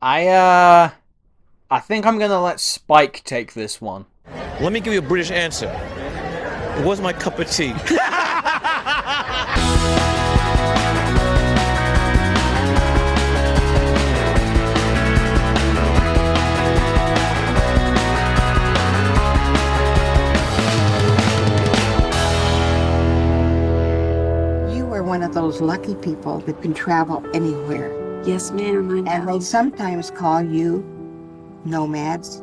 I think I'm gonna let Spike take this one. Let me give you a British answer. It was my cup of tea. You are one of those lucky people that can travel anywhere. Yes, ma'am, I know. And they sometimes call you nomads.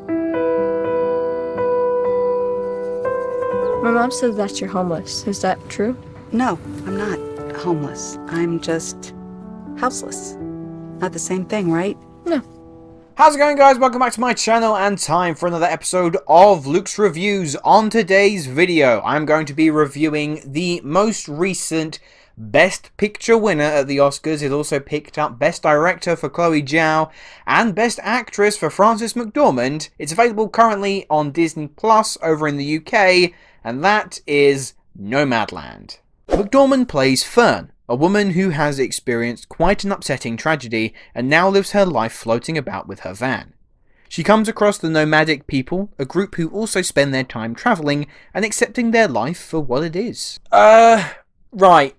My mom says that you're homeless. Is that true? No, I'm not homeless. I'm just houseless. Not the same thing, right? No. How's it going, guys? Welcome back to my channel and time for another episode of Luke's Reviews. On today's video, I'm going to be reviewing the most recent Best Picture winner at the Oscars. It also picked up Best Director for Chloé Zhao and Best Actress for Frances McDormand. It's available currently on Disney Plus over in the UK, and that is Nomadland. McDormand plays Fern, a woman who has experienced quite an upsetting tragedy and now lives her life floating about with her van. She comes across the nomadic people, a group who also spend their time travelling and accepting their life for what it is. Right.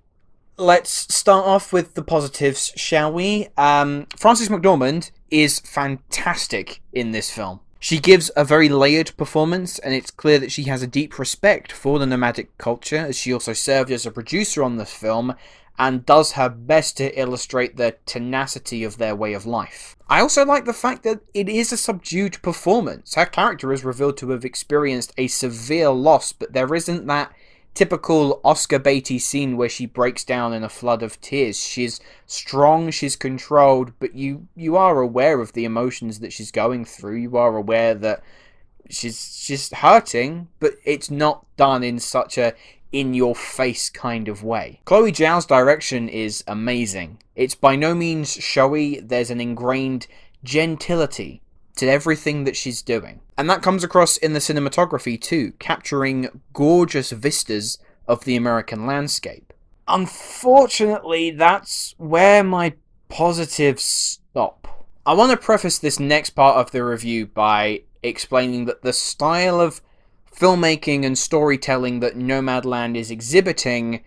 Let's start off with the positives, shall we? Frances McDormand is fantastic in this film. She gives a very layered performance, and it's clear that she has a deep respect for the nomadic culture, as she also served as a producer on this film, and does her best to illustrate the tenacity of their way of life. I also like the fact that it is a subdued performance. Her character is revealed to have experienced a severe loss, but there isn't that typical Oscar baity scene where she breaks down in a flood of tears. She's strong, she's controlled, but you are aware of the emotions that she's going through. You are aware that she's hurting, but it's not done in such a in-your-face kind of way. Chloé Zhao's direction is amazing. It's by no means showy. There's an ingrained gentility to everything that she's doing. And that comes across in the cinematography too, capturing gorgeous vistas of the American landscape. Unfortunately, that's where my positives stop. I want to preface this next part of the review by explaining that the style of filmmaking and storytelling that Nomadland is exhibiting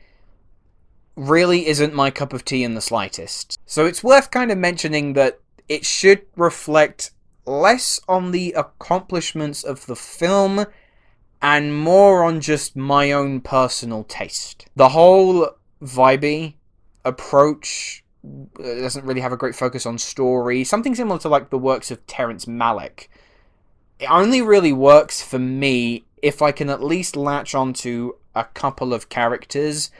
really isn't my cup of tea in the slightest. So it's worth kind of mentioning that it should reflect less on the accomplishments of the film and more on just my own personal taste. The whole vibey approach doesn't really have a great focus on story, something similar to like the works of Terrence Malick. It only really works for me if I can at least latch onto a couple of characters,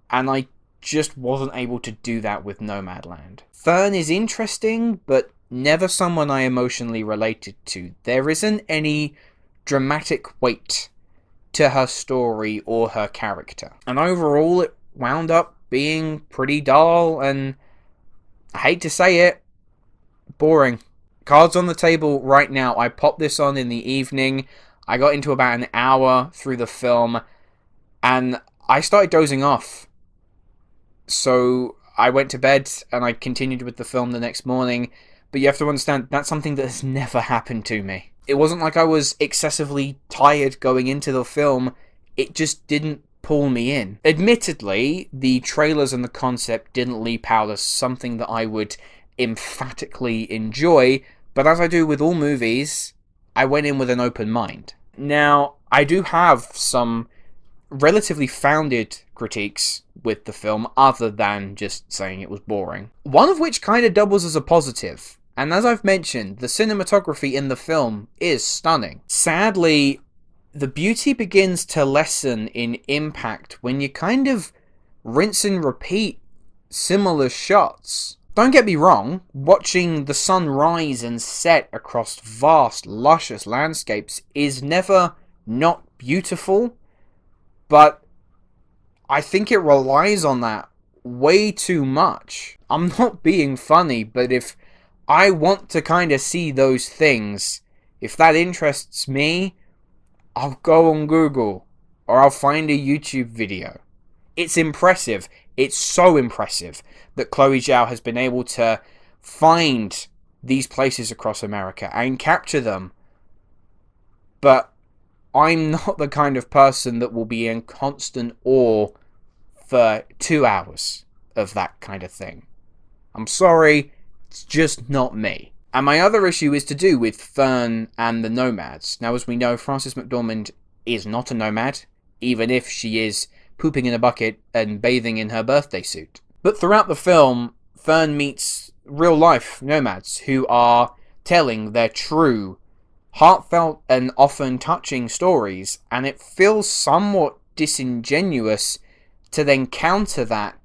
and I just wasn't able to do that with Nomadland. Fern is interesting, but never someone I emotionally related to. There isn't any dramatic weight to her story or her character. And overall, it wound up being pretty dull and, I hate to say it, boring. Cards on the table right now. I popped this on in the evening. I got into about an hour through the film, and I started dozing off. So I went to bed, and I continued with the film the next morning. But you have to understand, that's something that has never happened to me. It wasn't like I was excessively tired going into the film. It just didn't pull me in. Admittedly, the trailers and the concept didn't leap out as something that I would emphatically enjoy. But as I do with all movies, I went in with an open mind. Now, I do have some relatively founded critiques with the film, other than just saying it was boring. One of which kind of doubles as a positive. And as I've mentioned, the cinematography in the film is stunning. Sadly, the beauty begins to lessen in impact when you kind of rinse and repeat similar shots. Don't get me wrong, watching the sun rise and set across vast, luscious landscapes is never not beautiful, but I think it relies on that way too much. I'm not being funny, but if I want to kind of see those things, if that interests me, I'll go on Google or I'll find a YouTube video. It's impressive. It's so impressive that Chloé Zhao has been able to find these places across America and capture them. But I'm not the kind of person that will be in constant awe for 2 hours of that kind of thing. I'm sorry, it's just not me. And my other issue is to do with Fern and the Nomads. Now, as we know, Frances McDormand is not a nomad, even if she is pooping in a bucket and bathing in her birthday suit. But throughout the film, Fern meets real-life nomads who are telling their true, heartfelt and often touching stories, and it feels somewhat disingenuous to then counter that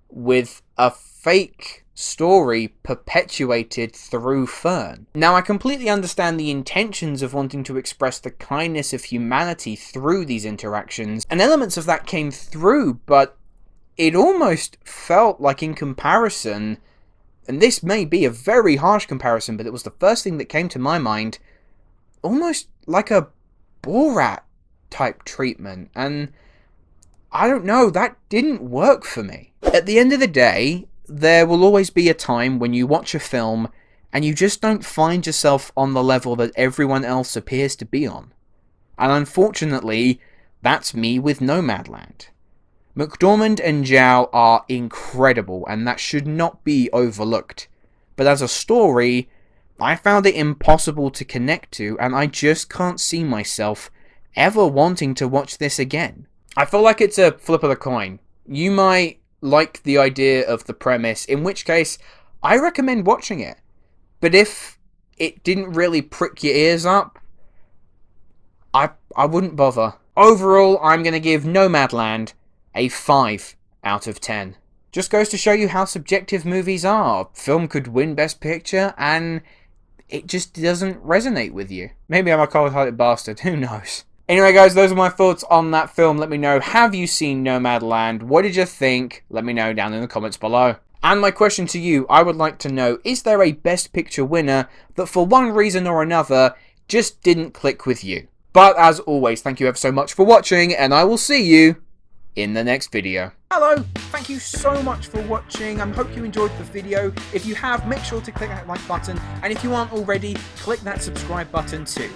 with a fake story perpetuated through Fern. Now, I completely understand the intentions of wanting to express the kindness of humanity through these interactions, and elements of that came through, but it almost felt like, in comparison, and this may be a very harsh comparison, but it was the first thing that came to my mind, almost like a Borat type treatment, and I don't know, that didn't work for me. At the end of the day, there will always be a time when you watch a film and you just don't find yourself on the level that everyone else appears to be on. And unfortunately, that's me with Nomadland. McDormand and Zhao are incredible, and that should not be overlooked. But as a story, I found it impossible to connect to, and I just can't see myself ever wanting to watch this again. I feel like it's a flip of the coin. You might like the idea of the premise, in which case I recommend watching it. But if it didn't really prick your ears up, I wouldn't bother. Overall, I'm going to give Nomadland a 5 out of 10. Just goes to show you how subjective movies are. Film could win Best Picture and it just doesn't resonate with you. Maybe I'm a cold-hearted bastard, who knows. Anyway guys, those are my thoughts on that film. Let me know, have you seen Nomadland? What did you think? Let me know down in the comments below. And my question to you, I would like to know, is there a Best Picture winner that for one reason or another just didn't click with you? But as always, thank you ever so much for watching, and I will see you in the next video. Hello, thank you so much for watching. I hope you enjoyed the video. If you have, make sure to click that like button, and if you aren't already, click that subscribe button too.